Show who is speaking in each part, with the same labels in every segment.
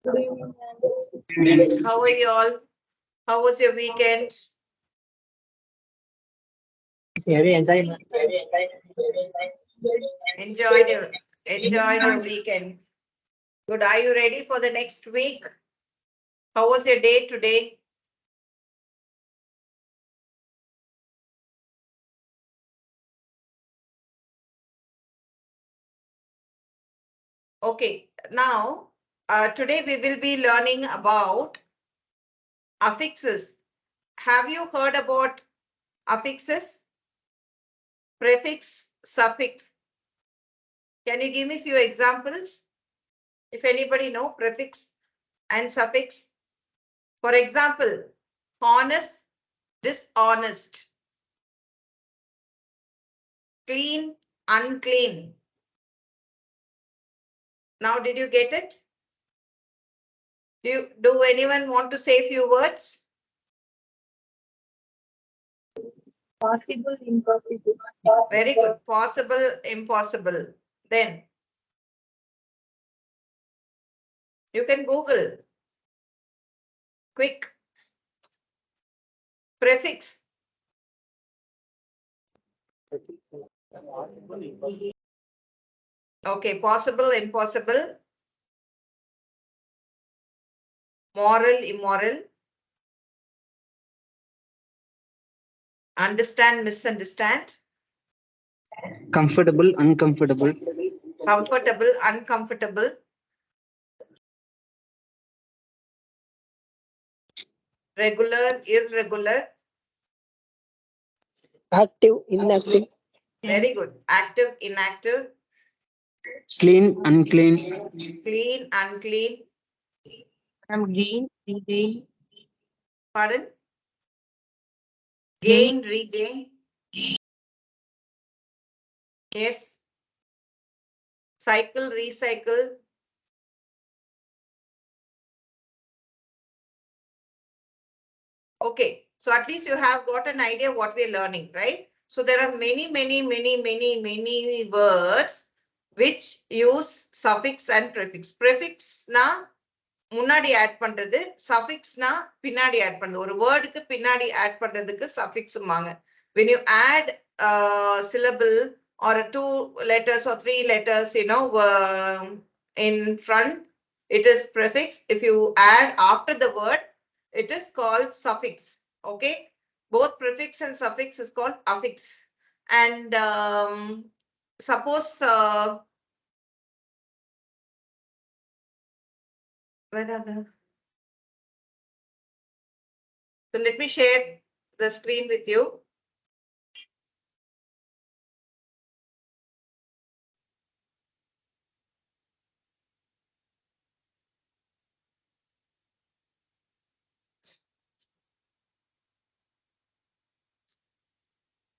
Speaker 1: How are you all? How was your weekend? Enjoyed your weekend. Good. Are you ready for the next week? How was your day today? Okay, now today we will be learning about affixes. Have you heard about affixes? Prefix, suffix. Can you give me a few examples? If anybody know prefix and suffix. For example, honest, dishonest, clean, unclean. Now, did you get it? Do anyone want to say a few words?
Speaker 2: Possible, impossible.
Speaker 1: Very good. Possible, impossible. Then you can Google. Quick. Prefix. Okay, possible, impossible. Moral, immoral. Understand, misunderstand.
Speaker 3: Comfortable, uncomfortable.
Speaker 1: Comfortable, uncomfortable. Regular, irregular.
Speaker 2: Active, inactive.
Speaker 1: Very good. Active, inactive.
Speaker 3: Clean, unclean.
Speaker 1: Clean, unclean.
Speaker 2: Gain, regain.
Speaker 1: Pardon? Gain, regain. Yes. Cycle, recycle. Okay, so at least you have got an idea what we're learning, right? So there are many words which use suffix and prefix. Prefix na முன்னாடி add பண்றது, சஃபிக்ஸ்னா பின்னாடி add பண்றது. ஒரு வேர்டுக்கு பின்னாடி add பண்றதுக்கு சஃபிக்ஸ்மாங்க. When you add syllable or 2 letters or 3 letters, in front, it is prefix. If you add after the word, it is called suffix. Okay, both prefix and suffix is called affix. And suppose where are the So let me share the screen with you.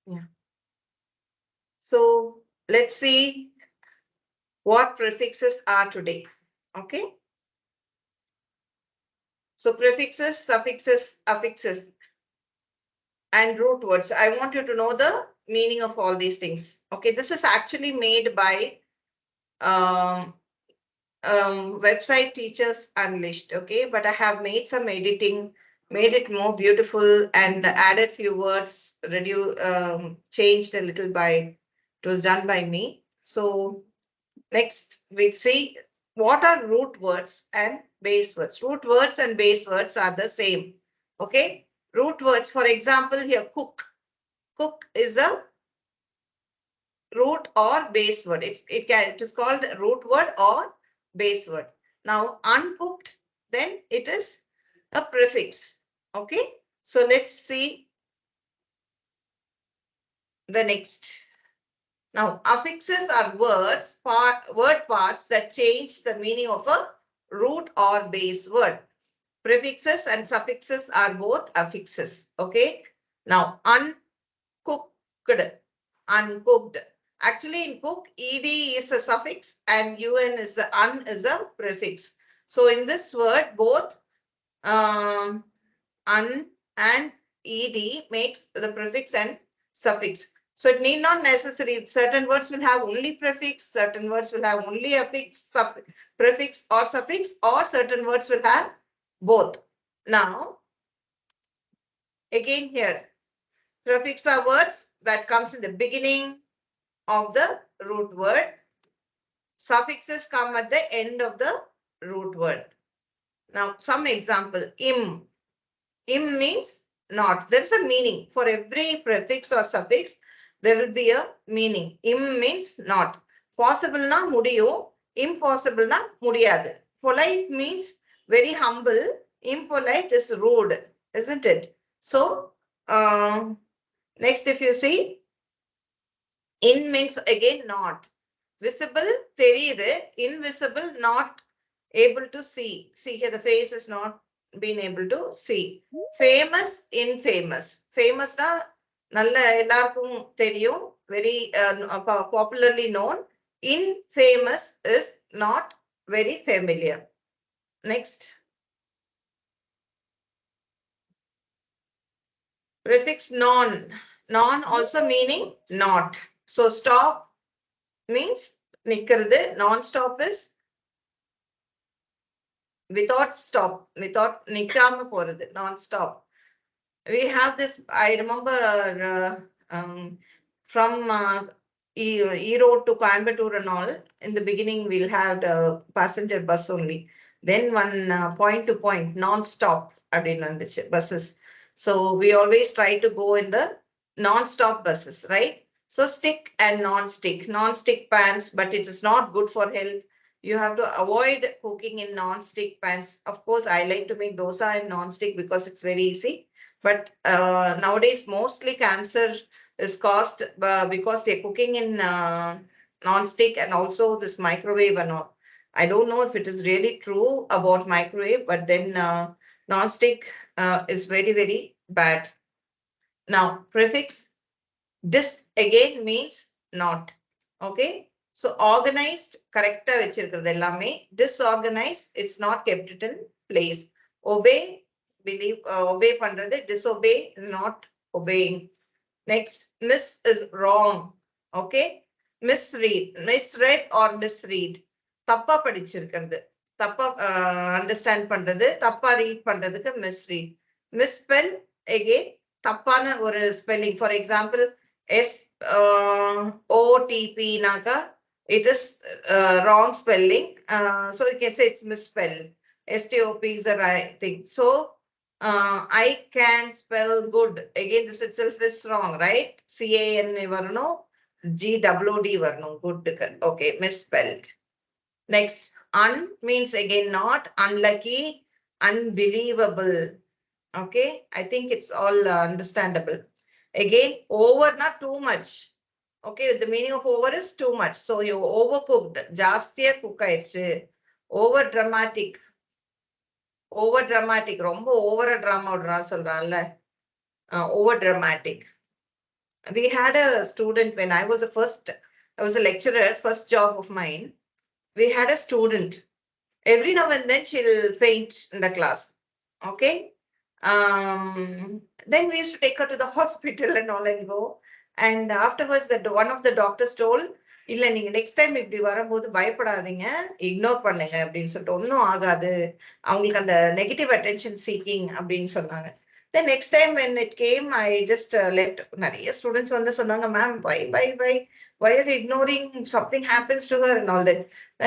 Speaker 1: Yeah. So let's see what prefixes are today. Okay. So prefixes, suffixes, affixes, and root words. I want you to know the meaning of all these things. Okay. This is actually made by website Teachers Unleashed. Okay. But I have made some editing, made it more beautiful and added few words, changed a little by, it was done by me. So next we see what are root words and base words. Root words and base words are the same. Okay. Root words, for example, here cook. Cook is a root or base word. It is called root word or base word. Now uncooked, then it is a prefix. Okay. So let's see the next. Now, affixes are word parts that change the meaning of a root or base word. Prefixes and suffixes are both affixes. Okay. Now, uncooked. Uncooked. Actually, in cook, ed is a suffix and un is a prefix. So, in this word, both un and ed makes the prefix and suffix. So it need not necessary. Certain words will have only prefix, certain words will have only affix, prefix or suffix, or certain words will have both. Now, again here, prefix are words that comes in the beginning of the root word. Suffixes come at the end of the root word. Now, some example, im. Im means not. There is a meaning. For every prefix or suffix, there will be a meaning. Im means not. Possible na mudiyo, impossible na mudiyadu. Polite means very humble. Impolite is rude, isn't it? So, next if you see, in means again not. Visible, theriyudu. Invisible, not able to see. See here, the face is not being able to see. Famous, infamous. Famous na நல்ல எல்லாருக்கும் தெரியும். Very popularly known. Infamous is not very familiar. Next. Prefix non. Non also meaning not. So stop means nikkurது. Non-stop is without stop, without nikama போறது, non-stop. We have this, I remember from Erode to Coimbatore and all, in the beginning we'll have the passenger bus only. Then one point to point, non-stop buses. So we always try to go in the non-stop buses, right? So stick and non-stick. Non-stick pans, but it is not good for health. You have to avoid cooking in non-stick pans. Of course, I like to make dosa in non-stick because it's very easy. But nowadays, mostly cancer is caused because they're cooking in non-stick and also this microwave and all. I don't know if it is really true about microwave, but then non-stick is very, very bad. Now, prefix dis again means not. Okay. So organized, correct vechirukradhu ellame. Disorganized, it's not kept it in place. Obey, believe, obey pandrathu. Disobey is not obeying. Next, miss is wrong. Okay. Misread or misread. Tappa padichirukradhu. Tappa understand pandrathu. Tappa read pandradhukku misread. Misspell again. Tappana or spelling. For example, SOTP naka, it is wrong spelling. So you can say it's misspelled. STOP is the right thing. So I can spell good. Again, this itself is wrong, right? CAN varno, GWD varno, good. Okay, misspelled. Next, un means again not, unlucky, unbelievable. Okay, I think it's all understandable. Again, over, not too much. Okay, the meaning of over is too much. So you overcooked. Jastiya cook aichu. Over dramatic. Over dramatic. Rombo over a drama solranla. Over dramatic. We had a student when I was I was a lecturer, first job of mine. We had a student. Every now and then she'll faint in the class. Okay. Then we used to take her to the hospital and all and go. And afterwards, one of the doctors told, இல்ல நீங்க next time இப்படி வரும்போது பயப்படாதீங்க, ignore பண்ணுங்க அப்படின்னு சொல்லிட்டு, ஒன்றும் ஆகாது, அவங்களுக்கு அந்த நெகட்டிவ் அட்டென்ஷன் சீக்கிங் அப்படின்னு சொன்னாங்க. Then next time when it came, I just left. நிறைய ஸ்டூடெண்ட்ஸ் வந்து சொன்னாங்க, ma'am why are you ignoring? Something happens to her and all that.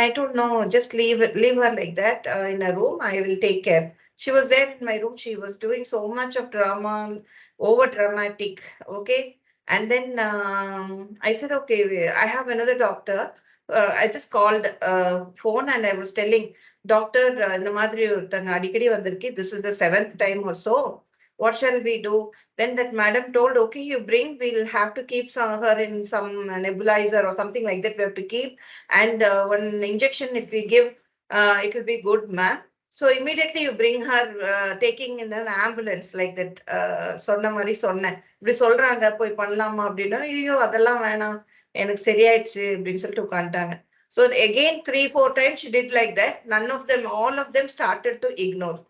Speaker 1: I don't know, just leave her like that in a room. I will take care. She was there in my room. She was doing so much of drama, over dramatic. Okay. And then I said, okay, I have another doctor. I just called phone and I was telling doctor, இந்த மாதிரி ஒருத்தங்க அடிக்கடி வந்திருக்கு. This is the 7th time or so. What shall we do? Then that madam told, okay, you bring, we'll have to keep her in some nebulizer or something like that. We have to keep. And one injection, if we give, it will be good, ma'am. So immediately you bring her, taking in an ambulance like that. சொன்ன மாதிரி சொன்னேன். இப்படி சொல்றாங்க, போய் பண்ணலாமா அப்படின்னா, ஐயோ அதெல்லாம் வேணாம், எனக்கு சரியாயிடுச்சு அப்படின்னு சொல்லிட்டு உட்காந்துட்டாங்க. So again 3-4 times she did like that. None of them, all of them started to ignore.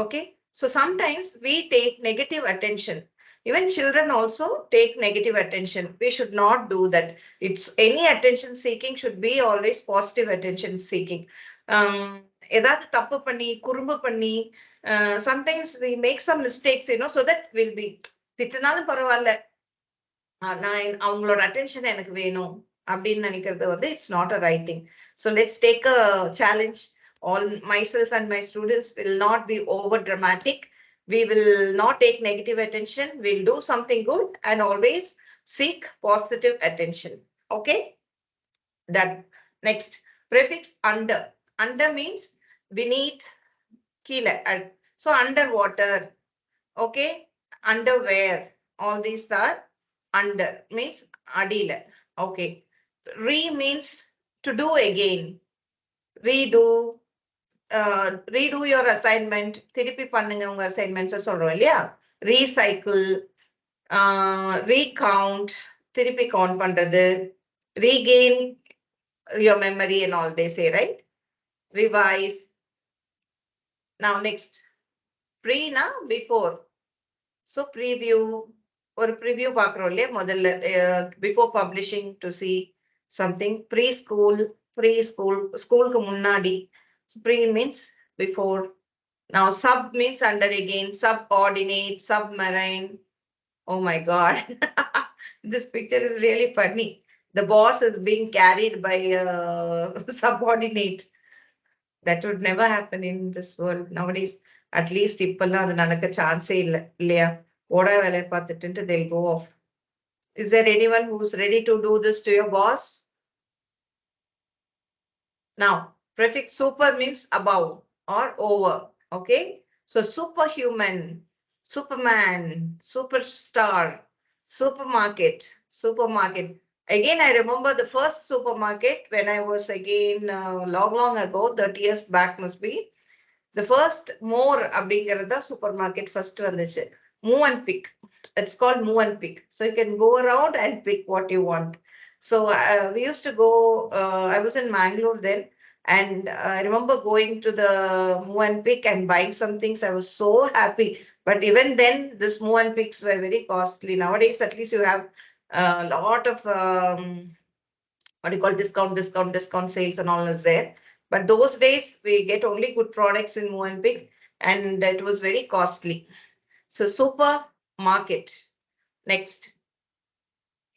Speaker 1: Okay. So sometimes we take negative attention. Even children also take negative attention. We should not do that. It's any attention seeking should be always positive attention seeking. ஏதாவது தப்பு பண்ணி குறும்பு பண்ணி sometimes we make some mistakes, so that will be திட்டினாலும் பரவாயில்ல, நான் அவங்களோட attention எனக்கு வேணும் அப்படின்னு நினைக்கிறது வந்து it's not a right thing. So let's take a challenge. All myself and my students will not be over dramatic. We will not take negative attention. We'll do something good and always seek positive attention. Okay? That next prefix under. Under means beneath, kila. So underwater. Okay? Underwear. All these are under means adila. Okay. Re means to do again. Redo. Redo your assignment. திருப்பி பண்ணுங்க உங்க assignments சொல்றோம் இல்லையா? Recycle. Recount. திருப்பி count பண்றது. Regain your memory and all they say, right? Revise. Now next. Pre na before. So preview. ஒரு preview பார்க்குறோம் இல்லையா முதல்ல, before publishing to see something. Preschool, ஸ்கூலுக்கு முன்னாடி. Pre means before. Now sub means under again, subordinate, submarine. Oh my God. This picture is really funny. The boss is being carried by a subordinate. That would never happen in this world nowadays. At least இப்பெல்லாம் அது நடக்க சான்ஸே இல்லை இல்லையா? ஓட வேலையை பார்த்துட்டு they'll go off. Is there anyone who's ready to do this to your boss? Now, prefix super means above or over. Okay. So superhuman, Superman, superstar, supermarket. Again, I remember the first supermarket when I was again long ago, 30 years back must be. The first more அப்படிங்கிறதா supermarket first வந்துச்சு. Move and pick. It's called move and pick. So you can go around and pick what you want. So we used to go, I was in Mangalore then, and I remember going to the move and pick and buying some things. I was so happy. But even then, this move and picks were very costly. Nowadays, at least you have a lot of what do you call discount sales and all is there. But those days we get only good products in Movenpick, and it was very costly. So supermarket. Next.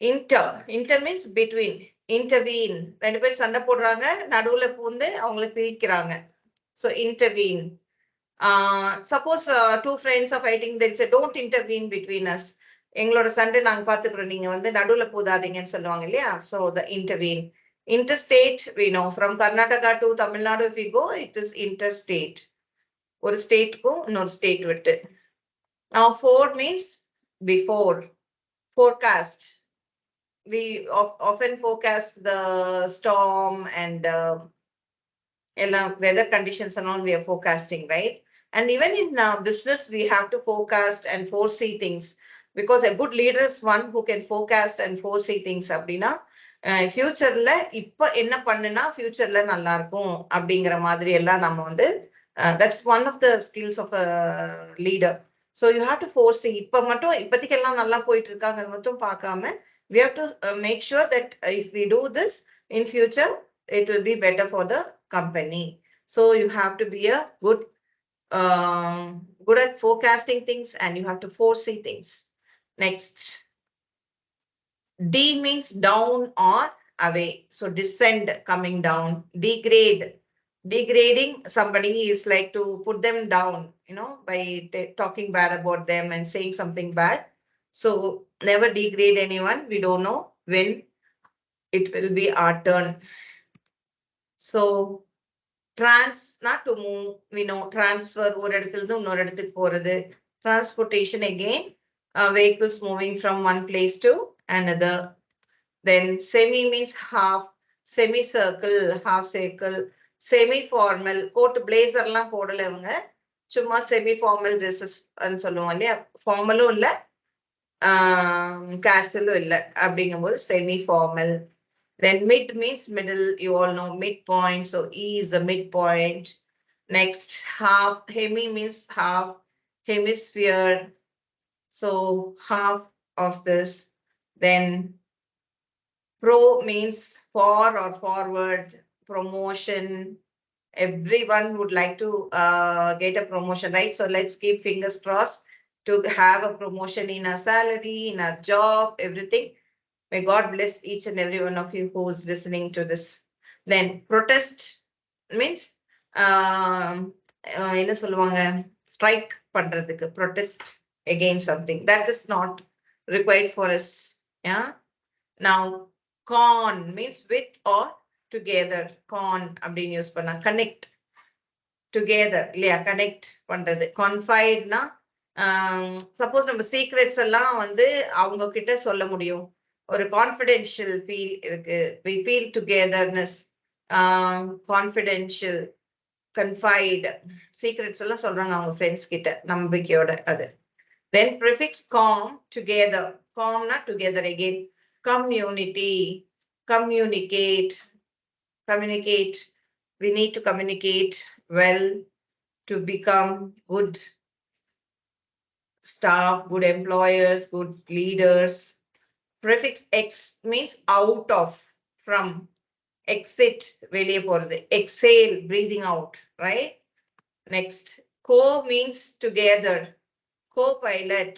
Speaker 1: Inter means between. Intervene. ரெண்டு பேர் சண்டை போடுறாங்க, நடுவுல பூந்து அவங்கள பிரிக்கிறாங்க. So intervene. Suppose two friends are fighting, they'll say don't intervene between us. எங்களோட சண்டை நாங்க பாத்துக்கிறோம், நீங்க வந்து நடுவுல போதாதீங்கன்னு சொல்லுவாங்க இல்லையா? So the intervene. Interstate, we know from Karnataka to Tamil Nadu, if we go, it is interstate. ஒரு ஸ்டேட்க்கும் இன்னொரு ஸ்டேட் விட்டு. Now for means before. Forecast. We often forecast the storm and weather conditions and all we are forecasting, right? And even in business, we have to forecast and foresee things, because a good leader is one who can forecast and foresee things. அப்படின்னா ஃபியூச்சர்ல இப்ப என்ன பண்ணுனா ஃபியூச்சர்ல நல்லா இருக்கும் அப்படிங்கிற மாதிரி எல்லாம் நம்ம வந்து that's one of the skills of a leader. So you have to foresee. இப்ப மட்டும் இப்போதைக்கு எல்லாம் நல்லா போயிட்டு இருக்காங்க மட்டும் பார்க்காம we have to make sure that if we do this in future, it will be better for the company. So you have to be a good at forecasting things, and you have to foresee things. Next. D means down or away. So descend, coming down. Degrade. Degrading somebody is like to put them down, by talking bad about them and saying something bad. So never degrade anyone. We don't know when it will be our turn. So not to move, we know transfer, ஒரு இடத்துல இருந்து இன்னொரு இடத்துக்கு போறது. Transportation again, vehicles moving from one place to another. Then semi means half, semicircle, half circle, semi-formal, coat blazer எல்லாம் போடல இவங்க, சும்மா semi-formal dresses சொல்லுவோம் இல்லையா? ஃபார்மலும் இல்லை casualலும் இல்லை அப்படிங்கும்போது semi-formal. Then mid means middle, you all know midpoint, so E is the midpoint. Next, half, hemi means half, hemisphere. So half of this. Then pro means for or forward, promotion. Everyone would like to get a promotion, right? So let's keep fingers crossed to have a promotion in our salary, in our job, everything. May God bless each and every one of you who is listening to this. Then protest means என்ன சொல்லுவாங்க, strike பண்றதுக்கு, protest against something that is not required for us. Yeah. Now con means with or together. Con அப்படின்னு use பண்ணா connect together இல்லையா, connect பண்றது. Confideனா suppose நம்ம secrets எல்லாம் வந்து அவங்க கிட்ட சொல்ல முடியும். ஒரு கான்ஃபிடென்ஷியல் ஃபீல் இருக்கு. we feel togetherness, confidential, confide, secrets எல்லாம் சொல்றாங்க அவங்க ஃப்ரெண்ட்ஸ் கிட்ட, நம்பிக்கையோட. அது then prefix com, together. Comனா together again. Community, communicate, communicate. We need to communicate well to become good staff, good employers, good leaders. Prefix x means out of, from, exit, வெளியே போறது, exhale, breathing out, right? Next, co means together. Co-pilot,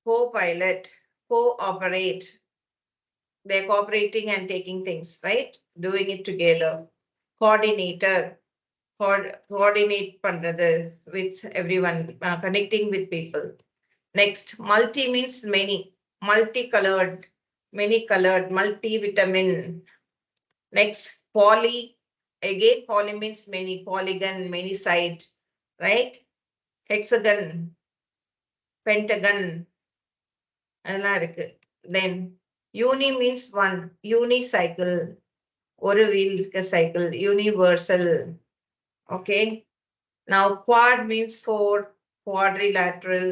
Speaker 1: co-pilot, cooperate. They're cooperating and taking things, right? Doing it together. Coordinator, coordinate பண்றது with everyone, connecting with people. Next, multi means many. Multicolored, many colored, multivitamin. Next, poly. Again, poly means many. Polygon, many side, right? Hexagon, pentagon. அதெல்லாம் இருக்கு. Then uni means one. Unicycle, ஒரு wheel இருக்க cycle. Universal. Okay. Now quad means four. Quadrilateral.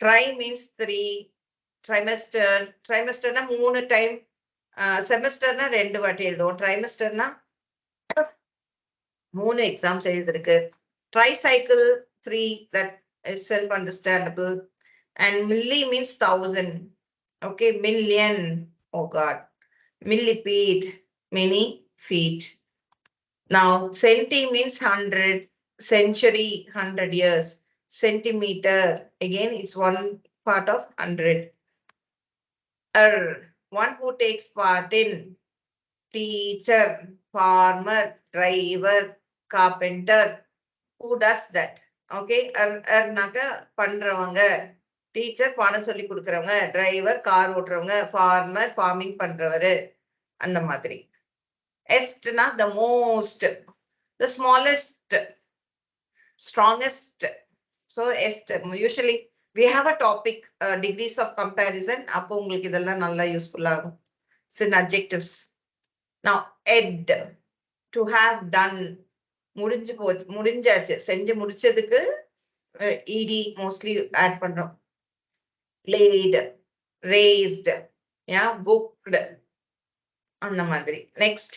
Speaker 1: Tri means three. Trimester. Trimesterனா 3 time. செமஸ்டர்னா 2 வாட்டி எழுதுவோம். ட்ரைமஸ்டர்னா 3 exams எழுதிருக்கு. Tricycle 3, that is self-understandable. And milli means 1000. Okay, million. Oh God. Millipede, many feet. Now, centi means 100. Century, 100 years. Centimeter, again, it's one part of 100. One who takes part in. Teacher, farmer, driver, carpenter. Who does that? Okay, நாக்க பண்றவங்க. Teacher பாடம் சொல்லி கொடுக்கறவங்க, driver car ஓட்டுறவங்க, farmer farming பண்றவரு, அந்த மாதிரி. எஸ்ட்னா the most, the smallest, strongest. So est, usually we have a topic, degrees of comparison. அப்போ உங்களுக்கு இதெல்லாம் நல்லா யூஸ்ஃபுல் ஆகும். Sin adjectives. Now ed, to have done, முடிஞ்சு போச்சு, முடிஞ்சாச்சு, செஞ்சு முடிச்சதுக்கு ed mostly add பண்றோம். Laid, raised, yeah, booked, அந்த மாதிரி. Next,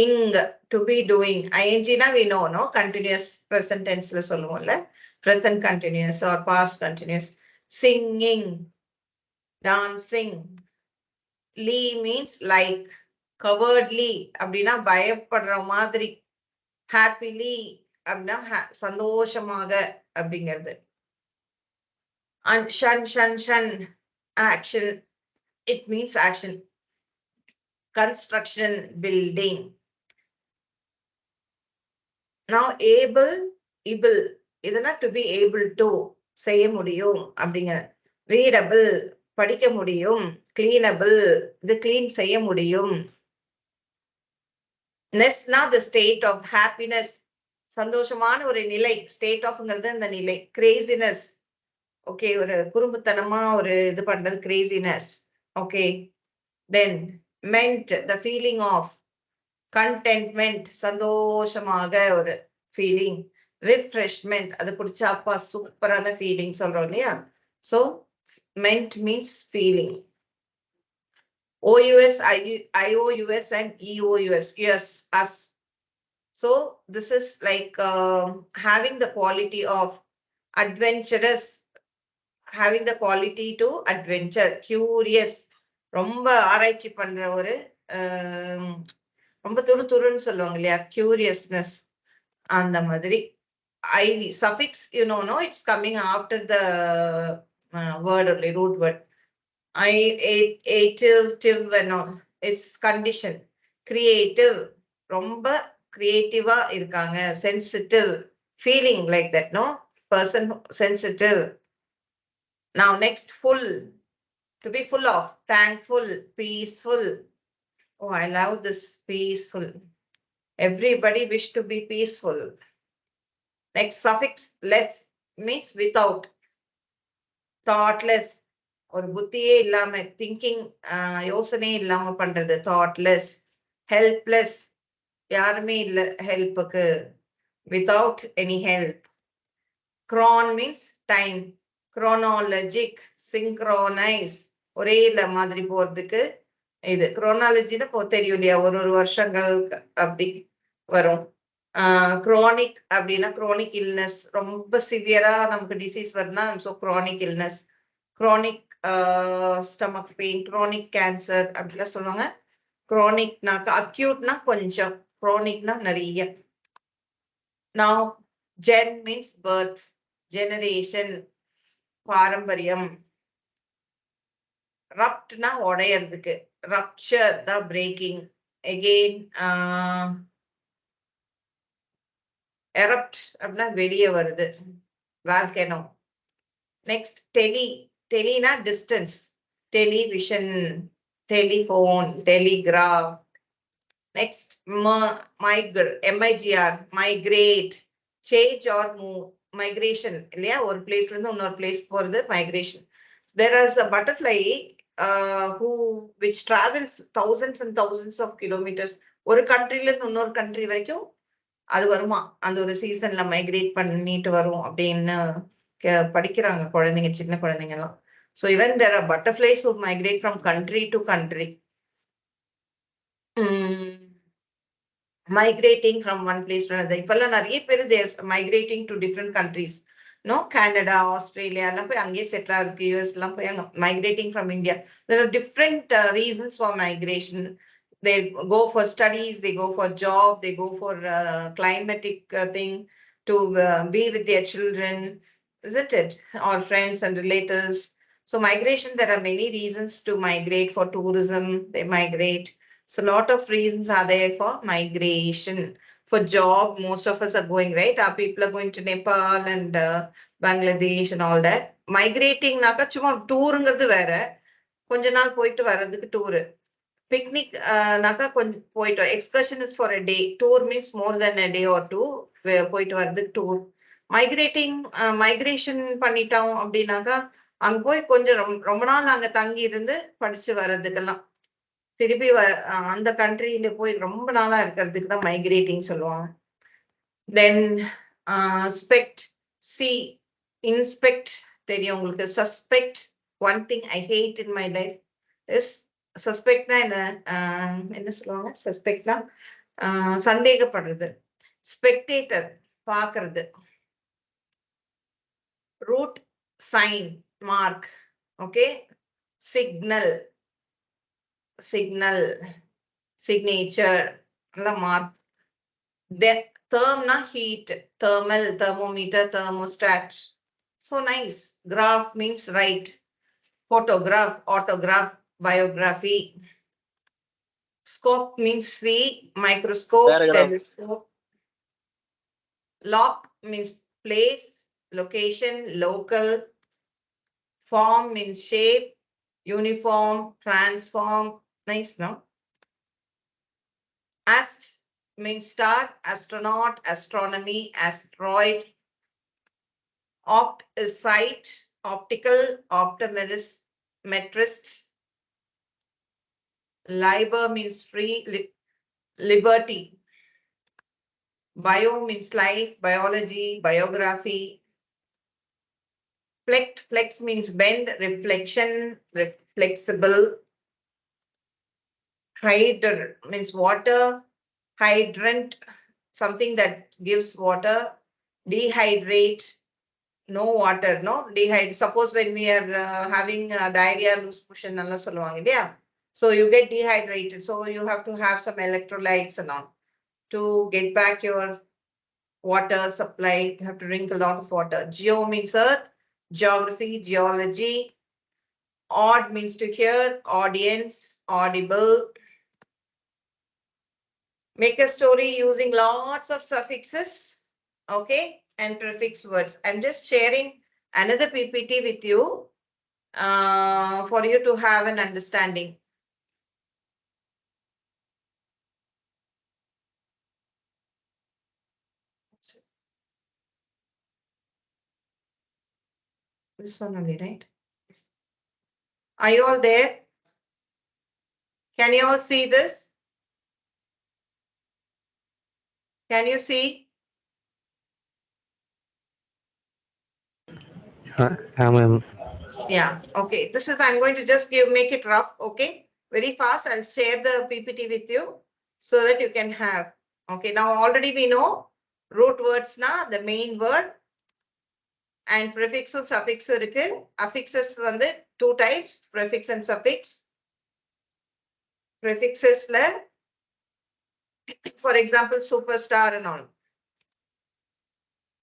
Speaker 1: ing, to be doing. ing na we know, no? Continuous present tense la சொல்லுவோம்ல, present continuous or past continuous. Singing, dancing. Lee means like. Cowardly அப்படின்னா பயப்படுற மாதிரி. Happily அப்படின்னா சந்தோஷமாக அப்படிங்கிறது. And shun, action. It means action. Construction, building. Now able, இதுனா to be able to, செய்ய முடியும் அப்படிங்க. Readable, படிக்க முடியும். Cleanable, இது clean செய்ய முடியும். Nessனா the state of happiness, சந்தோஷமான ஒரு நிலை. State ofங்கிறது இந்த நிலை. Craziness, okay, ஒரு குறும்புத்தனமா ஒரு இது பண்றது, craziness. Okay. Then meant, the feeling of. Contentment, சந்தோஷமாக ஒரு feeling. Refreshment, அது குடிச்சா அப்பா சூப்பரான feeling சொல்றோம் இல்லையா. So meant means feeling. OUS, IOUS and EOUS, yes, us. So this is like having the quality of adventurous, having the quality to adventure, curious, ரொம்ப ஆராய்ச்சி பண்ற ஒரு ரொம்ப துருன்னு சொல்லுவாங்க இல்லையா, curiousness அந்த மாதிரி. IV suffix, no, it's coming after the word only, root word. tive and all, it's condition. Creative, ரொம்ப creative இருக்காங்க. Sensitive, feeling like that, no, person sensitive. Now next, full, to be full of, thankful, peaceful. Oh, I love this, peaceful. Everybody wish to be peaceful. Next, suffix, less, means without. Thoughtless, ஒரு புத்தியே இல்லாம, thinking யோசனையே இல்லாம பண்றது, thoughtless. Helpless, யாருமே இல்ல ஹெல்ப்புக்கு, without any help. Chron means time. Chronologic, synchronize, ஒரே இல்ல மாதிரி போறதுக்கு இது. chronology தெரியும் இல்லையா, ஒரு வருஷங்கள் அப்படி வரும். குரோனிக் அப்படின்னா குரோனிக் இல்னஸ், ரொம்ப சிவியரா நமக்கு டிசீஸ் வருதுன்னா, so crony illness. Crony stomach pain, crony cancer அப்படிலாம் சொல்லுவாங்க. குரோனிக்னாக்கா, அக்யூட்னா கொஞ்சம், குரோனிக்னா நிறைய. Now gen means birth, generation, பாரம்பரியம். ரப்ட்னா உடையறதுக்கு, rupture the breaking. Again erupt அப்படின்னா வெளியே வருது, volcano. Next, telina distance, television, telephone, telegraph. Next, migr, migrate, change or move, migration இல்லையா, ஒரு பிளேஸ்ல இருந்து இன்னொரு பிளேஸ் போறது migration. There is a butterfly which travels thousands and thousands of kilometers. ஒரு கண்ட்ரில இருந்து இன்னொரு கண்ட்ரி வரைக்கும் அது வருமா, அந்த ஒரு சீசன்ல மைக்ரேட் பண்ணிட்டு வரும் அப்படின்னு படிக்கிறாங்க குழந்தைங்க, சின்ன குழந்தைங்க எல்லாம். So even there are butterflies who migrate from country to country. Migrating from one place to another. இப்பெல்லாம் நிறைய பேர் migrating to different countries. No, Canada, Australia எல்லாம் போய் அங்கேயே செட்டில் ஆகிறதுக்கு, US எல்லாம் போய் அங்க migrating from India. There are different reasons for migration. They go for studies, they go for job, they go for climatic thing, to be with their children, isn't it? Or friends and relatives. So migration, there are many reasons to migrate. For tourism, they migrate. So a lot of reasons are there for migration. For job, most of us are going, right? Our people are going to Nepal and Bangladesh and all that. Migrating naka சும்மா டூருங்கிறது வேற, கொஞ்ச நாள் போயிட்டு வர்றதுக்கு tour. Picnic naka கொஞ்சம் போயிட்டு, excursion is for a day. Tour means more than a day or two, போயிட்டு வர்றதுக்கு டூர். Migrating, migration பண்ணிட்டோம் அப்படின்னாக்கா, அங்க போய் கொஞ்சம் ரொம்ப நாள் அங்க தங்கி இருந்து படிச்சு வர்றதுக்கெல்லாம், திருப்பி அந்த கண்ட்ரியில போய் ரொம்ப நாளா இருக்கிறதுக்கு தான் மைக்ரேட்டிங் சொல்லுவாங்க. தென் ஸ்பெக்ட், சி, இன்ஸ்பெக்ட் தெரியும் உங்களுக்கு. Suspect, one thing I hate in my life is, சஸ்பெக்ட்னா என்ன சொல்லுவாங்க, சஸ்பெக்ட்னா சந்தேகப்படுறது. ஸ்பெக்டேட்டர், பாக்குறது. Root, sign, mark. Okay. Signal, signature, mark. The term na heat, thermal, thermometer, thermostat. So nice. Graph means write. Photograph, autograph, biography. Scope means see, microscope, telescope. Lock means place, location, local. Form means shape, uniform, transform. Nice, no? Ast means star, astronaut, astronomy, asteroid. Opt is sight, optical, optometrist. Liber means free, liberty. Bio means life, biology, biography. Flex means bend, reflection, flexible. Hydr means water, hydrant, something that gives water. Dehydrate, no water, no dehydrated. Suppose when we are having diarrhea, loose motion, yeah. So you get dehydrated. So you have to have some electrolytes and all to get back your water supply. You have to drink a lot of water. Geo means earth, geography, geology. Odd means to hear, audience, audible. Make a story using lots of suffixes, okay, and prefix words. I'm just sharing another PPT with you for you to have an understanding. This one only, right? Are you all there? Can you all see this? Can you see?
Speaker 3: ma'am.
Speaker 1: Yeah, okay. This is, I'm going to just make it rough, okay? Very fast. I'll share the PPT with you so that you can have. Okay, now already we know root words na, the main word, and prefix or suffix இருக்கு. Affixes வந்து two types, prefix and suffix. Prefixesல, for example, superstar and all.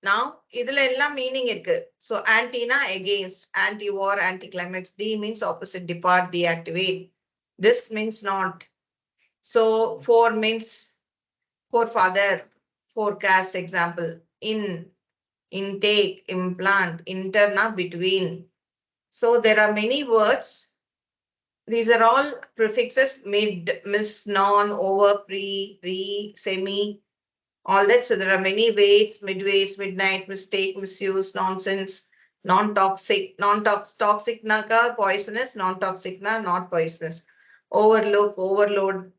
Speaker 1: Now, இதுல எல்லாம் meaning இருக்கு. So, anti-na against, anti-war, anti-climax. D means opposite, depart, deactivate. This means not. So, for means forefather, forecast, example. In, intake, implant, interna, between. So, there are many words. These are all prefixes: mid, miss, non, over, pre, re, semi, all that. So there are many ways: midways, midnight, mistake, misuse, nonsense, non-toxic, toxic naka poisonous, non-toxic na not poisonous. Overlook, overload,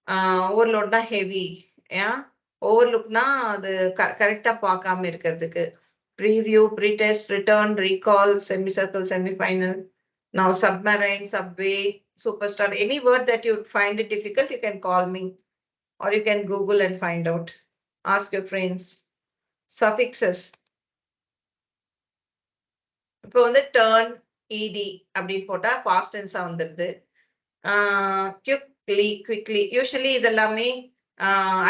Speaker 1: overload na heavy, yeah. Overlook na the correcta பார்க்காம இருக்கிறதுக்கு. Preview, pretest, return, recall, semicircle, semifinal. Now submarine, subway, superstar, any word that you find it difficult, you can call me or you can Google and find out. Ask your friends. Suffixes. இப்போ வந்து turn, ed அப்படின்னு போட்டா past tense வந்துடுது. Quickly, quickly. Usually இதெல்லாமே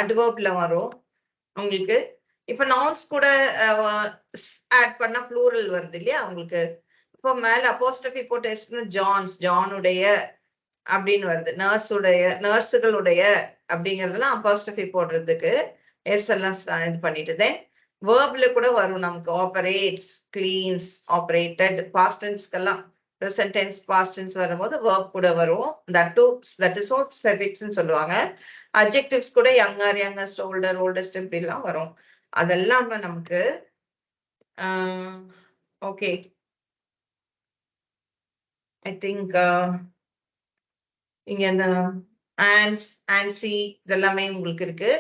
Speaker 1: adverbல வரும் உங்களுக்கு. இப்போ nouns கூட add பண்ணா plural வருது இல்லையா உங்களுக்கு. இப்போ மேல apostrophe போட்டு ஜான்ஸ், ஜானுடைய அப்படின்னு வருது. நர்ஸுடைய, நர்ஸுகளுடைய அப்படிங்கிறதுலாம் apostrophe போடுறதுக்கு எஸ் எல்லாம் இது பண்ணிட்டு தென் வேர்ப்ல கூட வரும் நமக்கு. Operates, cleans, operated. பாஸ்ட் டென்ஸ்க்கெல்லாம் ப்ரெசன்ட் டென்ஸ், பாஸ்ட் டென்ஸ் வரும்போது வேர்ப் கூட வரும். தட் இஸ் ஆல் சஃபிக்ஸ்னு சொல்லுவாங்க. அட்ஜெக்டிவ்ஸ் கூட யங்கர், யங்கஸ்ட், ஓல்டர், ஓல்டஸ்ட் இப்படிலாம் வரும். அதெல்லாம் நமக்கு ஓகே. ஐ திங்க் இங்க இந்த ஆன்ஸ், ஆன்சி இதெல்லாமே உங்களுக்கு இருக்கு.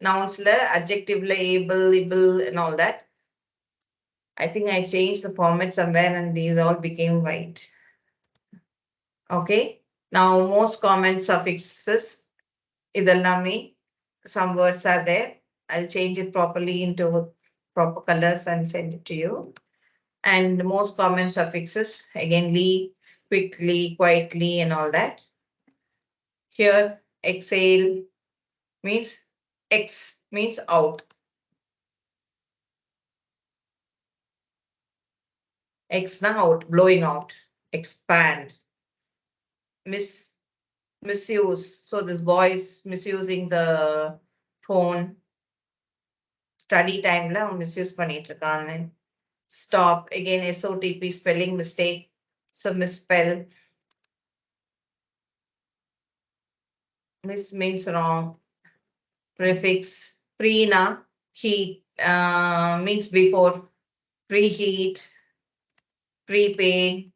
Speaker 1: Nounsல, adjectiveல able, able and all that. I think I changed the format somewhere and these all became white. Okay. Now most common suffixes. Idellame, some words are there. I'll change it properly into proper colors and send it to you. And most common suffixes, again, quickly, quietly and all that. Here, exhale means X means out. X na out, blowing out. Expand. Misuse. So this boy is misusing the phone. Study time la misuse பண்ணிட்டு இருக்காங்க. Stop. Again, SOTP, spelling mistake. So misspell. Miss means wrong. Prefix. Pre na heat means before. Preheat. Prepay.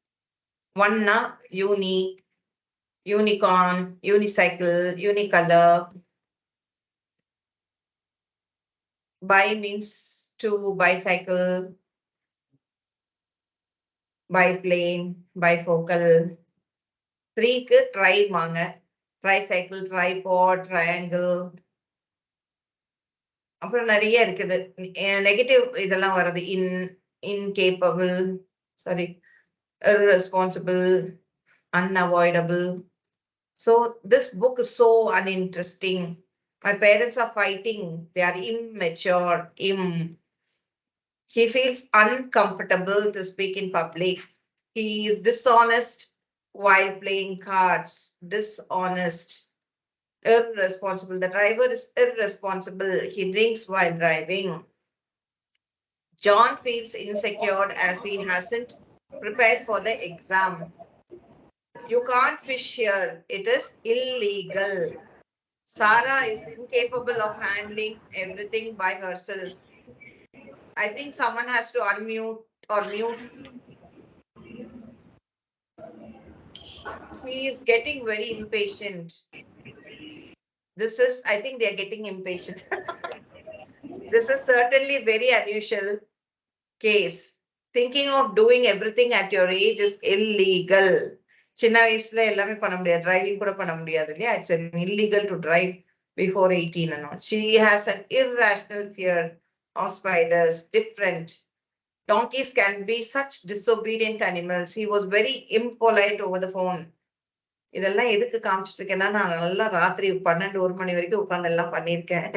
Speaker 1: One na uni. Unicorn, unicycle, unicolor. Bi means two, bicycle, biplane, bifocal. Three க்கு try வாங்க. Tricycle, tripod, triangle. அப்புறம் நிறைய இருக்குது. Negative இதெல்லாம் வருது. incapable, sorry, irresponsible, unavoidable. So this book is so uninteresting. My parents are fighting. They are immature. He feels uncomfortable to speak in public. He is dishonest while playing cards. Dishonest. Irresponsible. The driver is irresponsible. He drinks while driving. John feels insecure as he hasn't prepared for the exam. You can't fish here. It is illegal. Sarah is incapable of handling everything by herself. I think someone has to unmute or mute. He is getting very impatient. I think they are getting impatient. This is certainly very unusual case. Thinking of doing everything at your age is illegal. சின்ன வயசுல எல்லாமே பண்ண முடியாது driving கூட பண்ண முடியாது இல்லையா it's illegal to drive before 18 and all. She has an irrational fear of spiders. Different. Donkeys can be such disobedient animals. He was very impolite over the phone. இதெல்லாம் எதுக்கு காமிச்சிட்டு இருக்கேன்னா நான் நல்லா ராத்திரி 12-1 மணி வரைக்கும் உட்கார்ந்து எல்லாம் பண்ணியிருக்கேன்.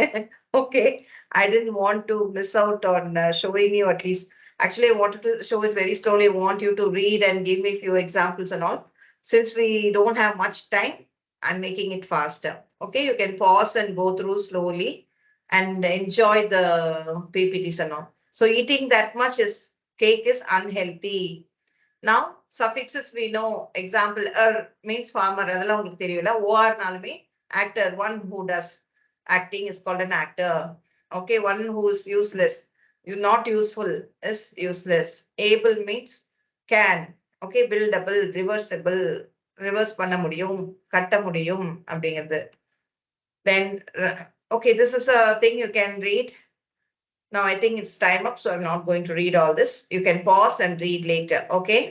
Speaker 1: Okay, I didn't want to miss out on showing you at least. Actually, I wanted to show it very slowly. I want you to read and give me a few examples and all. Since we don't have much time, I'm making it faster. Okay, you can pause and go through slowly and enjoy the PPTs and all. So eating that much cake is unhealthy. Now suffixes we know. Example, means farmer. அதெல்லாம் உங்களுக்கு தெரியல. or நாலுமே actor. One who does acting is called an actor. Okay, one who is useless, you not useful is useless. Able means can. Okay, buildable, reversible, reverse பண்ண முடியும், கட்ட முடியும் அப்படிங்கிறது. Then okay, this is a thing you can read. Now I think it's time up, so I'm not going to read all this. You can pause and read later. Okay.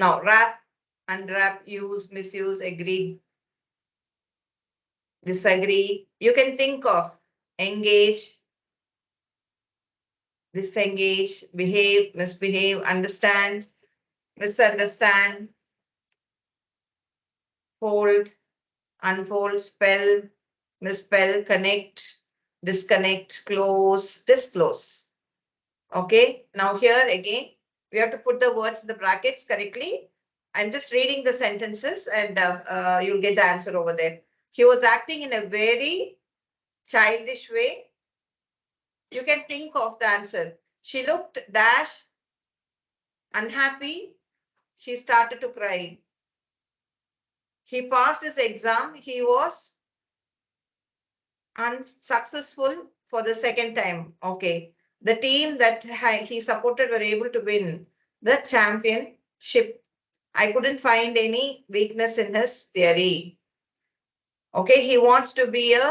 Speaker 1: Now, wrap, unwrap, use, misuse, agree, disagree. You can think of engage, disengage, behave, misbehave, understand, misunderstand, fold, unfold, spell, misspell, connect, disconnect, close, disclose. Okay, now here again, we have to put the words in the brackets correctly. I'm just reading the sentences and you'll get the answer over there. He was acting in a very childish way. You can think of the answer. She looked dash unhappy. She started to cry. He passed his exam. He was unsuccessful for the second time. Okay. The team that he supported were able to win the championship. I couldn't find any weakness in his theory. Okay, he wants to be a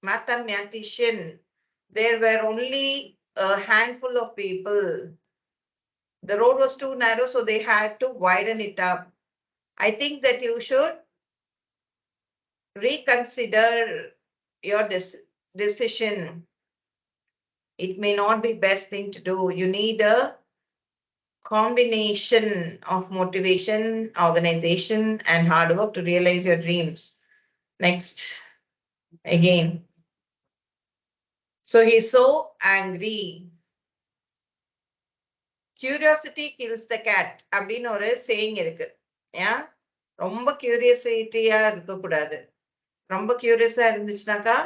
Speaker 1: mathematician. There were only a handful of people. The road was too narrow, so they had to widen it up. I think that you should reconsider your decision. It may not be best thing to do. You need a combination of motivation, organization, and hard work to realize your dreams. Next, again. So he's so angry. Curiosity kills the cat. அப்படின்னு ஒரு saying இருக்கு. ஏன் ரொம்ப கியூரியாசிட்டியா இருக்கக்கூடாது. ரொம்ப கியூரியஸா இருந்துச்சுனாக்கா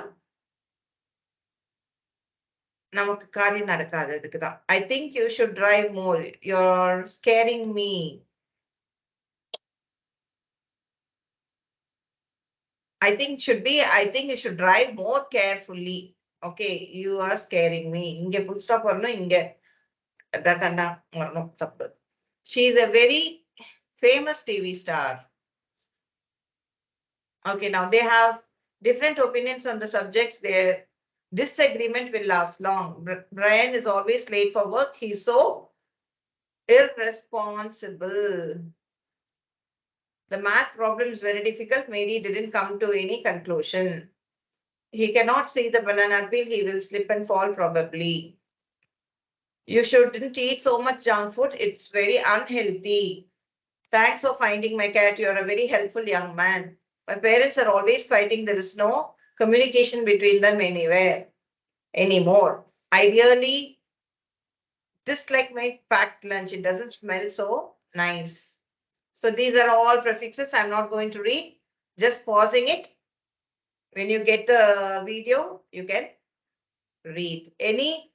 Speaker 1: நமக்கு காரியம் நடக்காது. அதுக்குதான். I think you should drive more. You're scaring me. I think you should drive more carefully. Okay, you are scaring me. இங்க full stop வரணும், இங்க டண்டா வரணும், தப்பு. She is a very famous TV star. Okay, now they have different opinions on the subjects. Their disagreement will last long. Brian is always late for work. He's so irresponsible. The math problem is very difficult. Mary didn't come to any conclusion. He cannot see the banana peel. He will slip and fall probably. You shouldn't eat so much junk food. It's very unhealthy. Thanks for finding my cat. You're a very helpful young man. My parents are always fighting. There is no communication between them anymore. I really dislike my packed lunch. It doesn't smell so nice. So these are all prefixes. I'm not going to read. Just pausing it. When you get the video, you can read. Any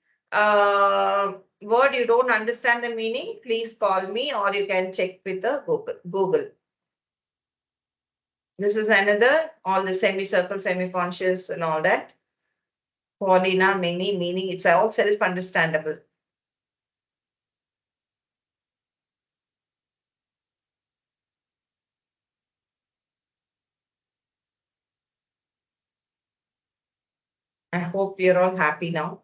Speaker 1: word you don't understand the meaning, please call me or you can check with the Google. This is another, all the semicircle, semi-conscious and all that. Paulina, many, meaning, it's all self-understandable. I hope you're all happy now.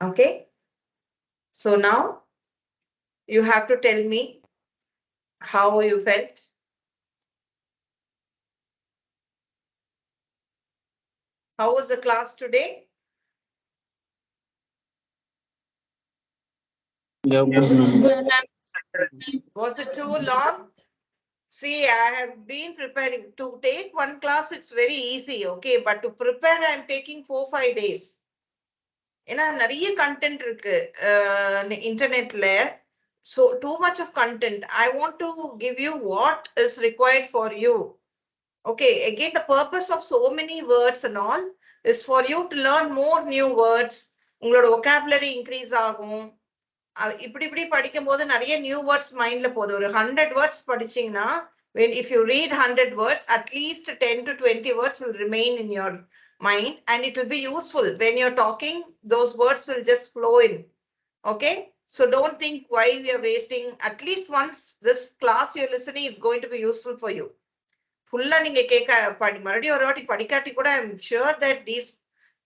Speaker 1: Okay. So now you have to tell me how you felt. How was the class today?
Speaker 3: Yeah, good, ma'am.
Speaker 1: Was it too long? See, I have been preparing to take one class. It's very easy. Okay. But to prepare, I'm taking 4-5 days. ஏன்னா நிறைய content இருக்கு internetல. So too much of content. I want to give you what is required for you. Okay, again, the purpose of so many words and all is for you to learn more new words. உங்களோட vocabulary increase ஆகும். இப்படி படிக்கும் போது நிறைய new words மைண்ட்ல போகுது. ஒரு 100 words படிச்சீங்கன்னா when if you read 100 words, at least 10 to 20 words will remain in your mind and it will be useful. When you're talking, those words will just flow in. Okay, so don't think why we are wasting. At least once this class you're listening, it's going to be useful for you. ஃபுல்லா நீங்க மறுபடியும் ஒரு வாட்டி படிக்காட்டி கூட I'm sure that these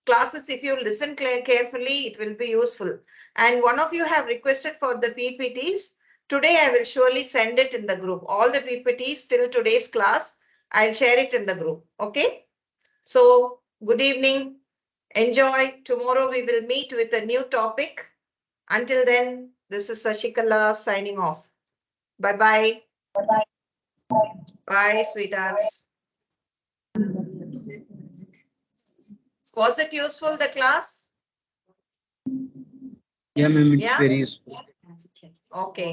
Speaker 1: classes, if you listen carefully, it will be useful. And one of you have requested for the PPTs. Today, I will surely send it in the group. All the PPTs till today's class, I'll share it in the group. Okay. So good evening. Enjoy. Tomorrow we will meet with a new topic. Until then, this is Sashikala signing off. Bye-bye. Bye, sweethearts. Was it useful, the class?
Speaker 3: Yeah, ma'am, it's
Speaker 1: Yeah?
Speaker 3: very useful.
Speaker 1: Okay.